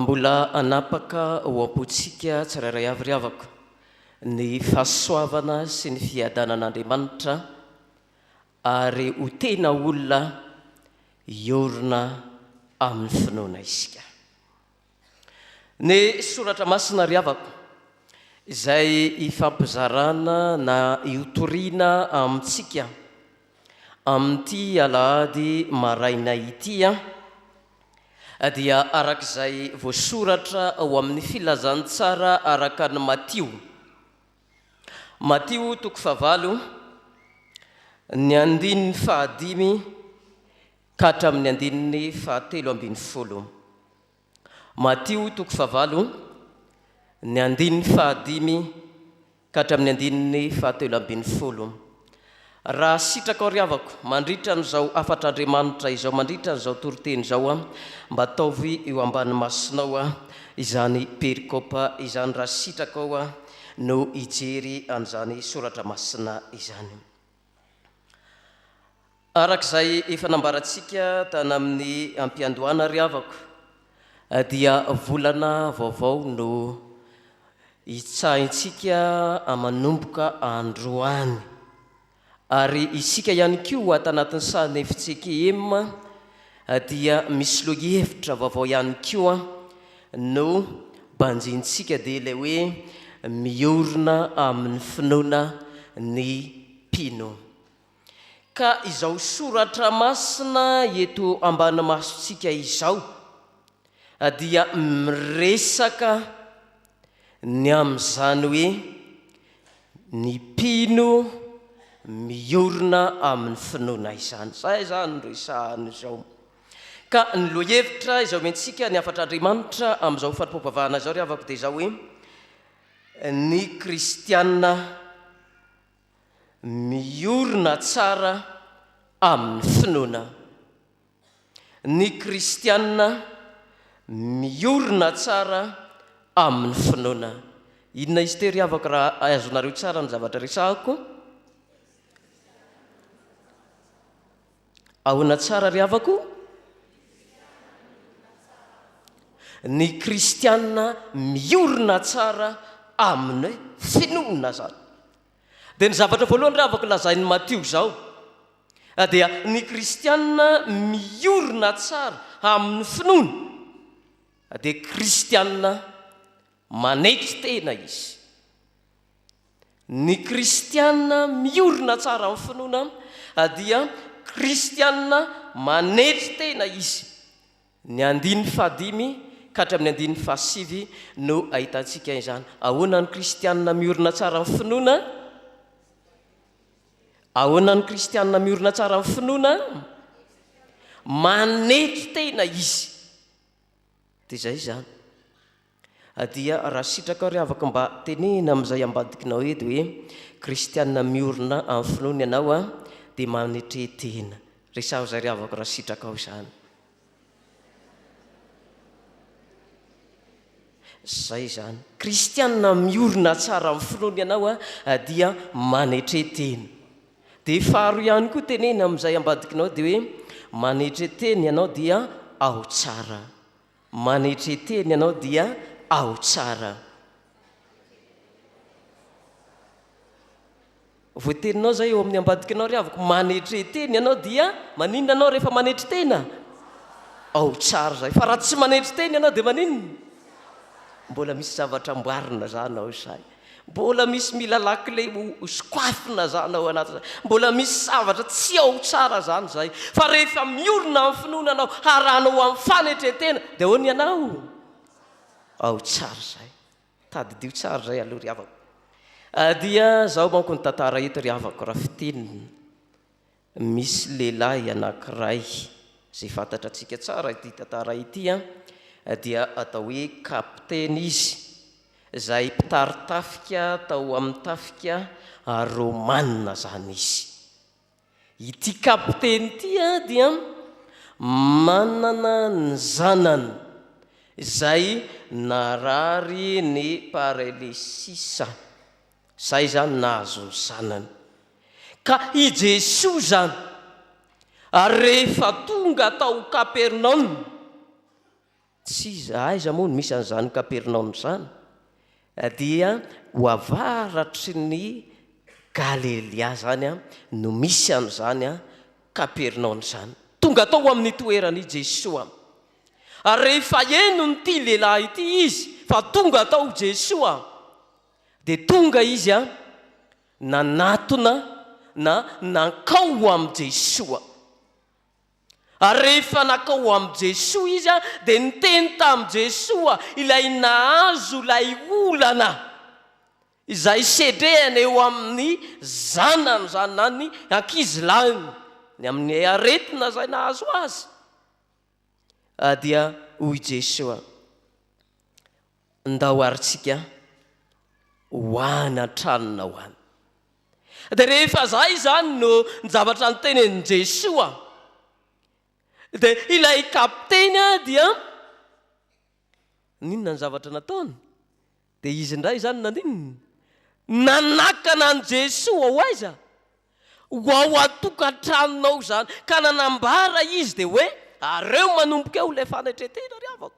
Mbola anapaka ho ampontsika tsirairay avy ryavako ny fahasoavana sy ny fiadanan'Andriamanitra ary ho tena olona iorona amin'ny finoana isika. Ny soratra masina ryavako izay ifampizarana na iotoriana amintsika amin'ity alahady maraina ity dia arak'izay voasoratra ao amin'ny filazantsara araka ny Matio. Matio 9 ny andininy 5 ka hatramin'ny andininy 7. Matio 9 ny andininy 5 ka hatramin'ny andininy 7. Raha sitraka ao ryavako mandritra n'izao afatr'Andriamanitra izao, mandritra n'izao toriteny izao mba ataovy eo ambany masinao izany perikopa izany, raha sitraka ao no ijery an'izany soratra masina izany. Arak'izay efa nambarantsika tany amin'ny ampiandohana ryavako dia volana vaovao no itsahintsika manomboka androany. Ary isika ihany koa tanatin'ny 𝗠𝗶𝗶η𝗍 dia misy lohevitra vaovao ihany koa no banjintsika dia ilay hoe miorina amin'ny finoana ny mpino. Ka izao soratra masina eto ambany masontsika izao dia miresaka ny amin'izany hoe ny mpino miorina amin'ny finoana izany. Zay zany resahana izao. Ka ny lohevitra izao mentsika ny afatr'Andriamanitra amin'izao 𝗙𝗶𝗶◍ izao ryavako dia izao hoe ny kristiana miorina tsara amin'ny finoana. Ny kristiana miorina tsara amin'ny finoana. Inona izy teo ryavako raha azonareo tsara ny zavatra resahako? Ahoana tsara ryavako? Ny kristiana miorina tsara amin'ny finoana zany. Dia ny zavatra voalohany ryavako lazain'ny Matio zao dia ny kristiana miorina tsara amin'ny finoana dia kristiana manetry tena izy. Ny kristiana miorina tsara amin'ny finoana dia kristiana manetry tena izy. Ny andininy 5 ka hatramin'ny andininy 7 no ahitantsika izany. Ahoana ny kristiana miorina tsara amin'ny finoana? Ahoana ny kristiana miorina tsara amin'ny finoana? Manetry tena izy. Dia izay zany. Dia raha sitraka ryavaka mba tenena amin'izay ambadikinao eto hoe kristiana miorina amin'ny finoana ianao dia manetry tena. Resaho zay ryavako raha sitraka ao izany. Zay zany. Kristiana miorina tsara amin'ny finoana ianao dia manetry tena. Dia faharoa ihany koa tenena amin'izay ambadikinao dia hoe manetry tena ianao dia ao tsara. Manetry tena ianao dia ao tsara. Voateninao zay eo amin'ny ambadikinao ryavako manetry tena ianao dia maninona anao rehefa manetry tena? Ao tsara zay. Fa raha tsy manetry tena ianao dia maninona? Mbola misy zavatra amboarina zany ao izay. Mbola misy mila lakile sokoafina zany ao anaty. Mbola misy zavatra tsy ao tsara zany zay. Fa rehefa miorina amin'ny finoana anao haranao amin'ny fanetretena dia ahoana ianao? Ao tsara zay. Tadidio tsara zay aloha ryavako. Dia zaho manko ny tantara eto ryavako raha fiteniny. Misy lehilahy anankiray izay fantatra antsika tsara ity tantara ity dia atao hoe kapiteny izy, izay mpitaritafika tao amin'ny tafika romanina zany izy. Ity kapiteny ity dia manana ny zanany izay narary ny 𝗙𝗶𝗶. Zay zany nahazo ny zanany. Ka i Jesoa zany rehefa tonga tao Kapernaomy tsy aiza moa no misy an'izany Kapernaomy zany dia ho avaratry ny Galilea zany no misy an'izany Kapernaomy zany. Tonga tao amin'ny toerany Jesoa. Ary rehefa eno n'ity lehilahy ity izy fa tonga tao Jesoa, dia tonga izy nanatona na nankao amin'ny Jesoa. Ary rehefa nankao amin'ny Jesoa izy dia niteny tamin'i Jesoa ilay nahazo ilay olana izay sedrehany eo amin'ny zanany zany na ny ankizilahiny ny amin'ny aretina zay nahazo azy. Dia hoy Jesoa, ndao aritsika ho any an-tranona ho any. Dia rehefa zay zany no zavatra nitenenin Jesoa, dia ilay kapiteny dia ninona ny zavatra nataony? Dia izy ndray zany naninona? Nanakana an Jesoa ho aiza? Ho ao atokantranonao zany, ka nanambara izy dia hoe areo manomboka eo le fanetretena ry avako.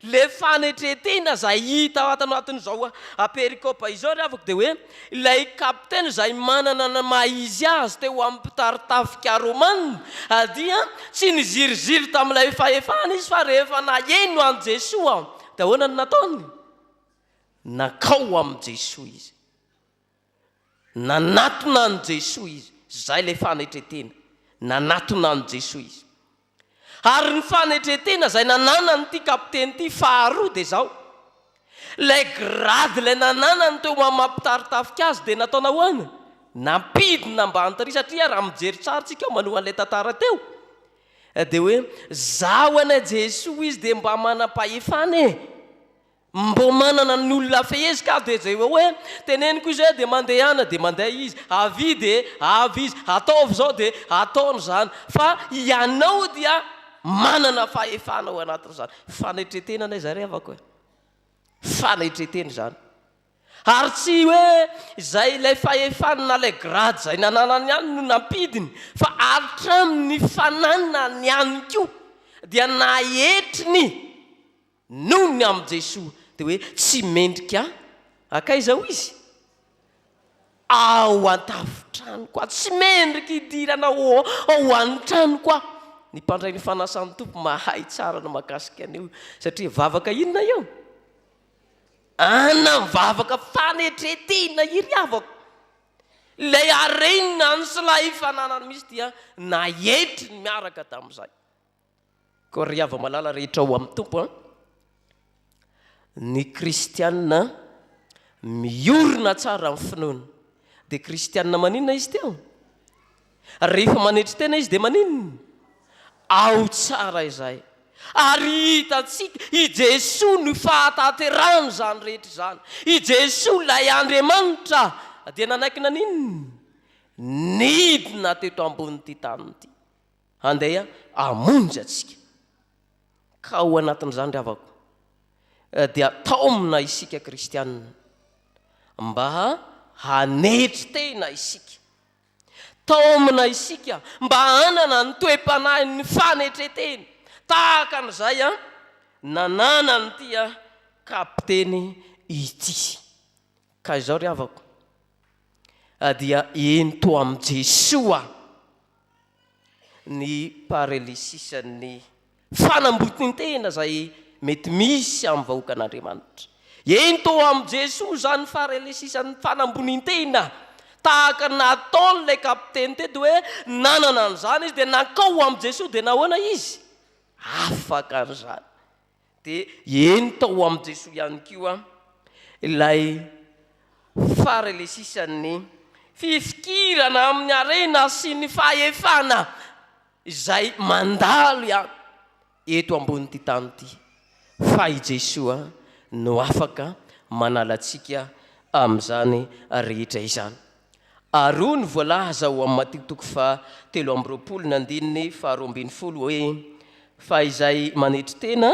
Le fanetretena zay hita anatin'izao 𝗙𝗶𝗶ηzao ry avako dia hoe ilay kapiteny zay manana na mahizy azy teo amin'ny mpitari-tafika romanina dia tsy niziriziry tamin'ilay fahefana izy fa rehefa naheno an Jesoa dia ahoana ny nataony? Nakao amin'ny Jesoa izy, nanatona an Jesoa izy. Zay le fanetretena, nanatona an Jesoa izy. Ary ny fanetretena zay nanana n'ity kapiteny ity faharoa dia zao, lay grady lay nananany teo mampitaritafika azy dia nataona hoana? Nampidina ambany tary, satria raha mijery tsara tsika manoha an'ilay tantara teo dia hoe zao anay Jesoa izy dia mba manam-pahefana mbo manana ny olona fehezika ka dia zay hoe teneniko izy dia mandehana dia mandeha izy, avy dia avy izy, ataovy zao dia ataony zany, fa ianao dia manana fahefana ao anatin'izany. Fanetretena anay zare avako hoe fanetretena zany. Ary tsy hoe zay ilay fahefana na ilay grady zay nananany ihany no nampidiny, fa hatramin'ny fananany ihany koa dia nahetriny noho ny amin'ny Jesoa. Dia hoe tsy mendrika akaiza ho izy? Ao an-tafon-trano koa. Tsy mendrika idirana ao an-trano koa. Ny mpandray ny fanasan'ny tompo mahay tsara no mahakasika an'io, satria vavaka inona io? Vavaka fanetretena iry avako. Ilay arenina ny silay fananany misy dia nahetry ny miaraka tamin'izay. Koa ry hava malala rehetra ao amin'ny tompo ny kristianina miorina tsara amin'ny finoana. Dia kristianina maninona izy teo? Rehefa manetry tena izy dia maninona? Ao tsara izay. Ary hitatsika i Jesoa no fahataterahany zany rehetra zany. I Jesoa ilay Andriamanitra dia nanaiky naninona? Nidina teto ambonin'ity tany ity handeha hamonjy atsika. Ka ao anatin'izany ry havako dia taomina isika kristianina mba hanetry tena isika. Taomina isika mba hanana ny toe-panahy ny fanetretena tahaka an'izay nanana n'ity kapiteny ity. Ka izao ry havako dia ento amin'ny Jesoa ny mpararisisany fanambotintena zay mety misy amin'ny vahoaka an'Andriamanitra. Ento amin'ny Jesoa zany faharelisisany fanambonintena tahaka nataon'ilay kapiteny teto hoe nanana an'izany izy dia nankao amin'ny Jesoa dia nahoana izy? Afaka an'izany. Dia ento amin'ny Jesoa ihany koa ilay faharelisisany fifikirana amin'ny arena sy ny fahefana izay mandalo ihany eto ambon'ity tany ity. Fa i Jesoa no afaka manala antsika amin'izany rehetra izany. Ary ny voalaza ao amin'ny Mateo toko fa 7:20 hoe fa izay manetry tena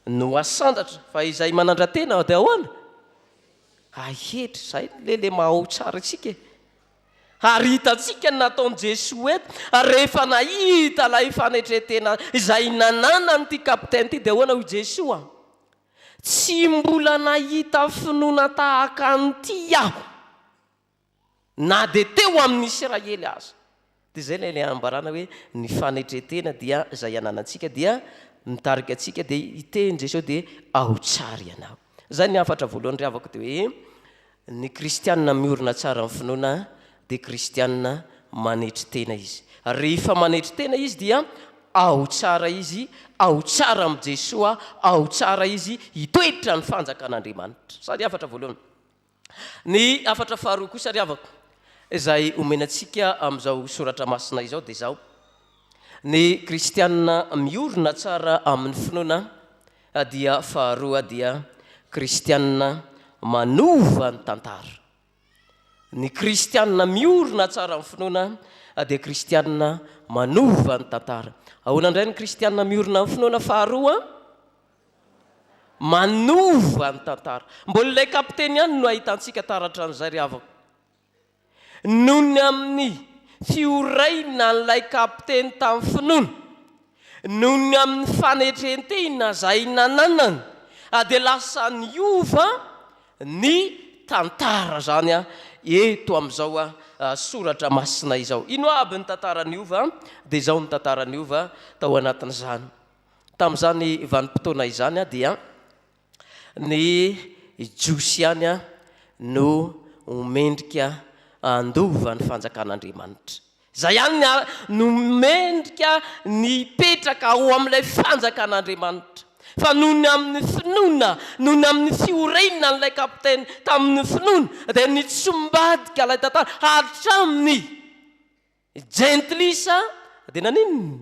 no asandatra, fa izay manandra tena dia ahoana? Ahetry. Zay lele mahao tsara isika. Ary hitantsika nataon'i Jesoa eto, rehefa nahita ilay fanetretena izay nanana n'ity kapitainy ity dia hoana ho Jesoa? Tsy mbola nahita finoana tahaka an'ity aho, na dia teo amin'ny Israely aza. Dia izay ilay ambarana hoe ny fanetretena dia izay ananantsika dia mitarika antsika dia hiteny Jesoa dia ao tsara ianao. Izay ny hafatra voalohany riavako dia hoe ny kristianina miorina tsara amin'ny finoana dia kristianina manetry tena izy. Rehefa manetry tena izy dia ao tsara izy, ao tsara amin'ny Jesoa, ao tsara izy hitoetra ny fanjakan'Andriamanitra. Sady hafatra voalohany. Ny hafatra faharoa kosa riavako izay omenantsika amin'izao soratra masina izao dia izao: ny kristianina miorina tsara amin'ny finoana dia faharoa dia kristianina manova ny tantara. Ny kristianina miorina tsara amin'ny finoana dia kristianina manova ny tantara. Ahoana indray ny kristianina miorina amin'ny finoana faharoa? Manova ny tantara. Mbola ilay kapiteny ihany no ahitantsika taratra an'izay riavako. Noho ny amin'ny fioraina n'ilay kapiteny tamin'ny finoana, noho ny amin'ny fanetrentena izay nananany, dia lasa niova ny tantara zany eto amin'izao soratra masina izao. Ino aby ny tantara niova? Dia izao ny tantara niova tao anatin'izany. Tamin'izany vanim-potoana izany dia ny jiosy ihany no mendrika andova ny fanjakan'Andriamanitra. Izay ihany no mendrika nipetraka ao amin'ilay fanjakan'Andriamanitra. Fa noho ny amin'ny finoana, noho ny amin'ny fioraina n'ilay kapitainy tamin'ny finoana dia nitsombadika ilay tantara hatramin'ny 𝗙𝗘𝗟𝗢𝗠𝗕𝗓 dia nanino?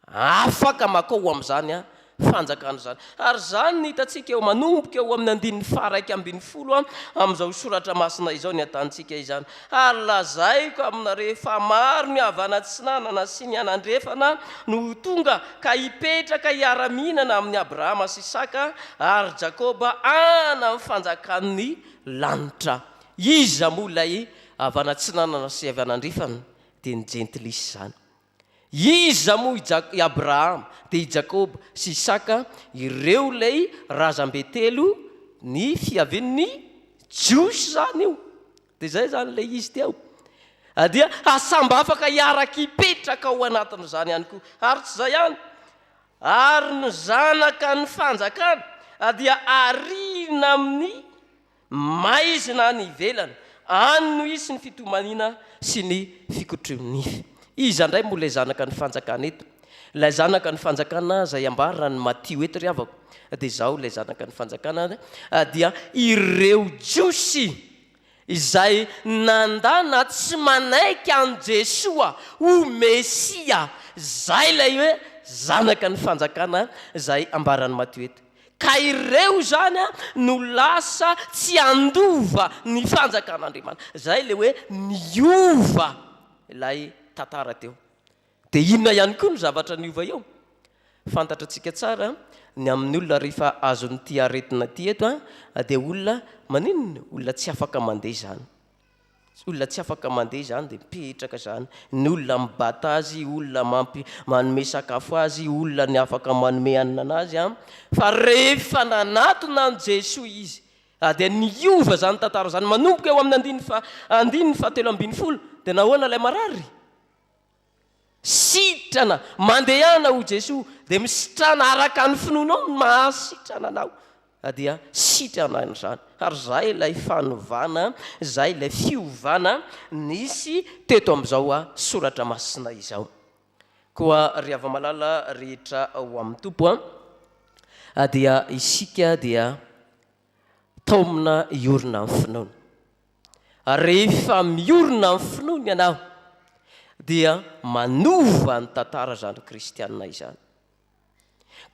Afaka makao amin'izany fanjakana izany. Ary izany ny hitantsika eo manomboka eo amin'ny 𝗠𝗏 amin'izao soratra masina izao ny atantsika izany. Ary lazaiko aminareo fa maro ny havanatsinanana sy ny anandrefana no tonga ka hipetraka hiara-mihinana amin'ny Abrahama sy Isaka ary Jakoba any amin'ny fanjakan'ny lanitra. Iza moa ilay havanatsinanana sy havanandrefana? Dia ny 𝗙𝗘𝗟𝗎 izany. Iza moa i Abrahama dia i Jakoba sy Isaka? Ireo ilay razam-be-telo ny fiaven'ny jiosy zany io. Dia izay zany ilay izy teo. Dia samby afaka hiaraka-hipetraka ao anatin'izany ihany koa. Ary tsy izay ihany, ary ny zanaka ny fanjakana dia arina amin'ny maizina ny ivelany, any no isy ny fitomanina sy ny fikitroha-nify. Iza indray moa ilay zanaka ny fanjakana eto? Ilay zanaka ny fanjakana izay ambarana ny Matio eto riavako dia izao ilay zanaka ny fanjakana dia ireo jiosy izay nandana tsy manaiky an Jesoa ho Mesia. Zay ilay hoe zanaka ny fanjakana izay ambarany Matio eto. Ka ireo zany no lasa tsy andova ny fanjakan'Andriamanitra. Zay ilay hoe niova ilay tantara teo. Dia inona ihany koa ny zavatra niova eo? Fantatra antsika tsara ny amin'ny olona rehefa azon'ity aretina ity eto dia olona maninona? Olona tsy afaka mandeha izany. Olona tsy afaka mandeha izany dia mipetraka izany. Ny olona mibata azy, olona manome sakafo azy, olona ny afaka manome hanina anazy. Fa rehefa nanatona an Jesoa izy dia niova izany tantara izany. Manomboka eo amin'ny 𝗠𝗏 dia nahoana ilay marary? Sitrana, mandehana ho Jesoa dia misitrana araka ny finoanao no mahasitrana anao. Dia sitrana izany. Ary izay ilay fanovana, izay ilay fiovana nisy teto amin'izao soratra masina izao. Koa ry hava-malala rehetra ao amin'ny Tompo dia isika dia taomina iorina amin'ny finoana. Rehefa miorina amin'ny finoana ianao dia manova ny tantara zany kristianina izany.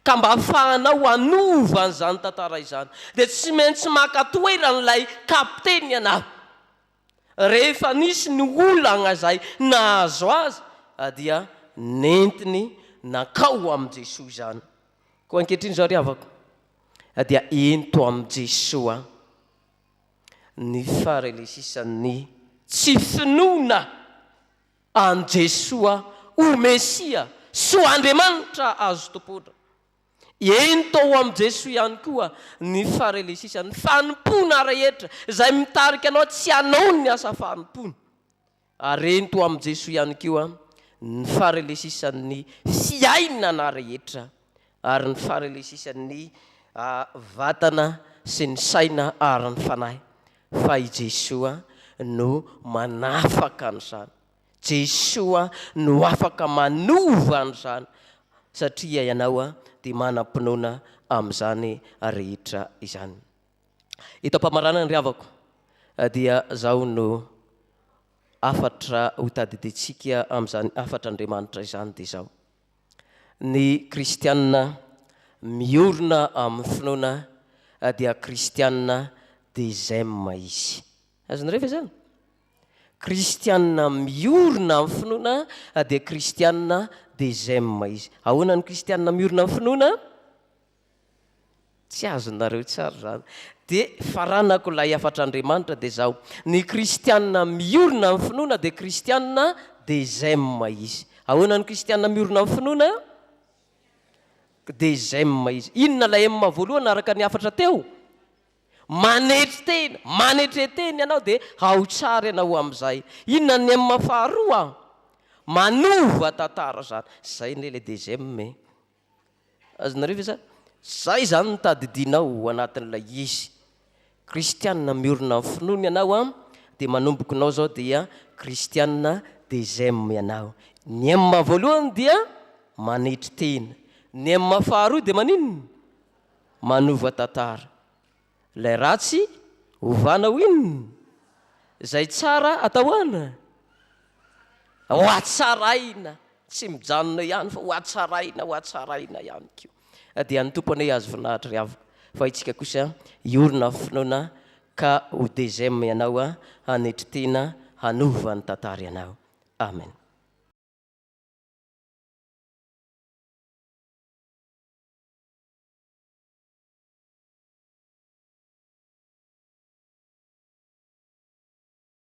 Ka mba ahafahanao hanova an'izany tantara izany dia tsy maintsy mankatoeran'ilay kapiteny ianao. Rehefa nisy ny olana izay nahazo azy dia nentiny nakao amin'i Jesoa izany. Koa ankehitriny izao riavako dia ento amin'i Jesoa ny 𝗙𝗏𝗏 ny tsy finoana an Jesoa ho Mesia so Andriamanitra azo tompona. Eny tao am Jesoa ihany koa ny faharelisisany fanompona rehetra izay mitarika anao tsy anao ny asa fanompona. Ary eny to am Jesoa ihany koa ny faharelisisany fiainana rehetra ary ny faharelisisany vatana sy ny saina ary ny fanahy. Fa i Jesoa no manafaka an'izany. Jesoa no afaka manova an'izany satria ianao dia manam-pinoana amin'izany rehetra izany. Ito mpamaranany ry havako dia zao no afatra hotadidintsika amin'izany afatra Andriamanitra izany dia zao. Ny kristianina miorina amin'ny finoana dia kristianina 𝗍𝗵 izy. Azony rehefa izany? Kristianina miorina amin'ny finoana dia kristianina 𝗍𝗵 izy. Ahoana ny kristianina miorina amin'ny finoana? Tsy azonareo tsara zany. Dia faranako ilay afatr'Andriamanitra dia zao. Ny kristianina miorina amin'ny finoana dia kristianina 𝗍𝗵 izy. Ahoana ny kristianina miorina amin'ny finoana? 𝗍𝗵 izy. Inona ilay M voalohany araka ny afatra teo? Manetry tena, manetreteny ianao dia ao tsara ianao amin'izay. Inona ny M faharoa? Manova tantara zany. Zay ny le 𝗍𝗵. Azonareo ve zany? Zay zany no tadidinao anatin'ilay izy. Kristianina miorina amin'ny finoana ianao dia manombokanao zao dia kristianina 𝗍𝗵 ianao. Ny M voalohany dia manetry tena. Ny M faharoa dia maninona? Manova tantara. Ilay ratsy ovanao inona? Izay tsara ataoana? Ho atsaraina. Tsy mijanona ihany fa ho atsaraina ihany koa. Dia ny tompony azo voninahitra ry havako. Fa itsika kosa iorina finoana ka ho 𝗍𝗵 ianao hanetry tena hanova ny tantara ianao. Amen.